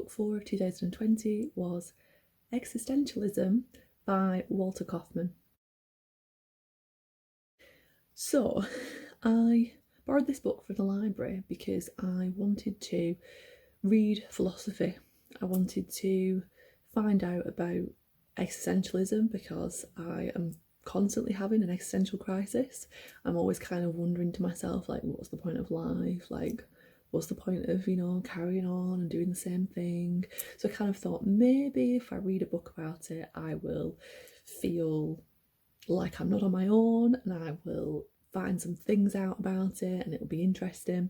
book 4 of 2020 was Existentialism by Walter Kaufman. So I borrowed this book from the library because I wanted to read philosophy. I wanted to find out about existentialism because I am constantly having an existential crisis. I'm always kind of wondering to myself, like, what's the point of life? Like, what's the point of, carrying on and doing the same thing? So I kind of thought maybe if I read a book about it, I will feel like I'm not on my own and I will find some things out about it and it'll be interesting.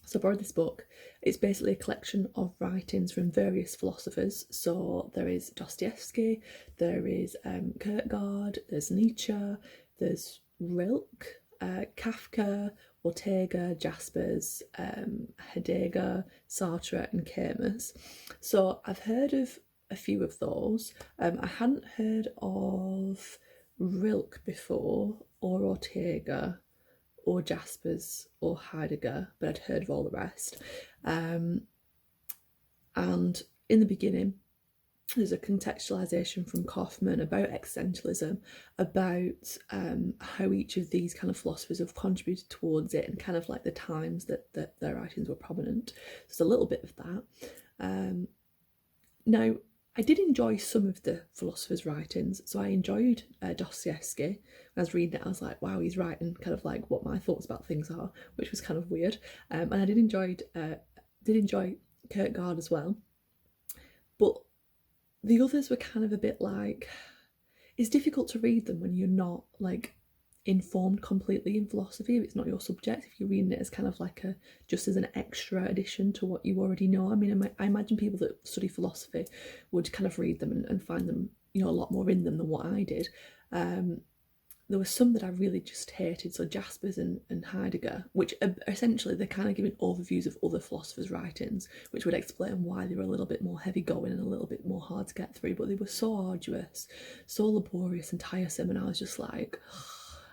So I borrowed this book. It's basically a collection of writings from various philosophers. So there is Dostoevsky, there is Kierkegaard, there's Nietzsche, there's Rilke, Kafka, Ortega, Jaspers, Heidegger, Sartre and Camus. So I've heard of a few of those. I hadn't heard of Rilke before, or Ortega, or Jaspers or Heidegger, but I'd heard of all the rest. And in the beginning, there's a contextualisation from Kaufman about existentialism, about how each of these kind of philosophers have contributed towards it and kind of like the times that their writings were prominent. There's a little bit of that. Now, I did enjoy some of the philosophers' writings. So I enjoyed Dostoevsky. When I was reading it, I was like, wow, he's writing kind of like what my thoughts about things are, which was kind of weird. And I did enjoy Kierkegaard as well. But the others were kind of a bit like, it's difficult to read them when you're not like informed completely in philosophy, if it's not your subject, if you're reading it as kind of like just as an extra addition to what you already know. I mean, I imagine people that study philosophy would kind of read them and find them, a lot more in them than what I did. There were some that I really just hated, so Jaspers and Heidegger, which are essentially they're kind of giving overviews of other philosophers' writings, which would explain why they were a little bit more heavy going and a little bit more hard to get through, but they were so arduous, so laborious and tiresome, and I was just like,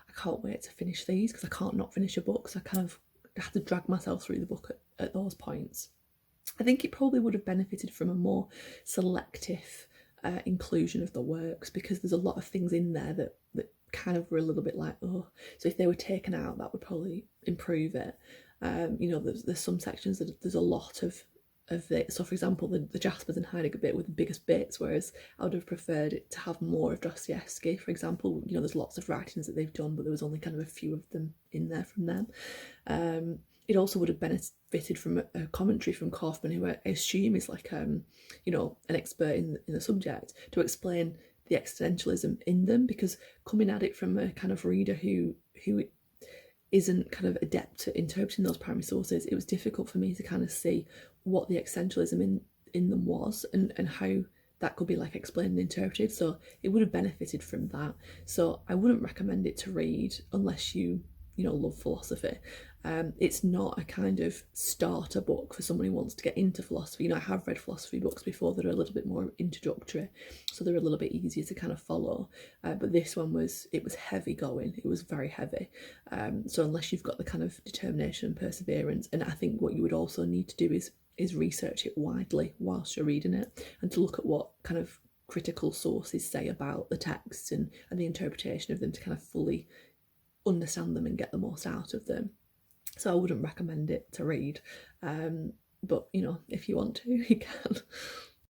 I can't wait to finish these because I can't not finish a book, so I kind of had to drag myself through the book at those points. I think it probably would have benefited from a more selective inclusion of the works, because there's a lot of things in there that kind of were a little bit like, oh, so if they were taken out, that would probably improve it. There's some sections that there's a lot of it. So for example, the Jaspers and Heidegger bit were the biggest bits, whereas I would have preferred it to have more of Dostoevsky, for example. There's lots of writings that they've done, but there was only kind of a few of them in there from them. It also would have benefited from a commentary from Kaufman, who I assume is like an expert in the subject, to explain the existentialism in them, because coming at it from a kind of reader who isn't kind of adept at interpreting those primary sources, it was difficult for me to kind of see what the existentialism in them was and how that could be like explained and interpreted. So it would have benefited from that. So I wouldn't recommend it to read unless you love philosophy. It's not a kind of starter book for someone who wants to get into philosophy. I have read philosophy books before that are a little bit more introductory, so they're a little bit easier to kind of follow. But this one was heavy going. It was very heavy. So unless you've got the kind of determination and perseverance, and I think what you would also need to do is research it widely whilst you're reading it, and to look at what kind of critical sources say about the text and the interpretation of them, to kind of fully understand them and get the most out of them. So I wouldn't recommend it to read, but if you want to, you can.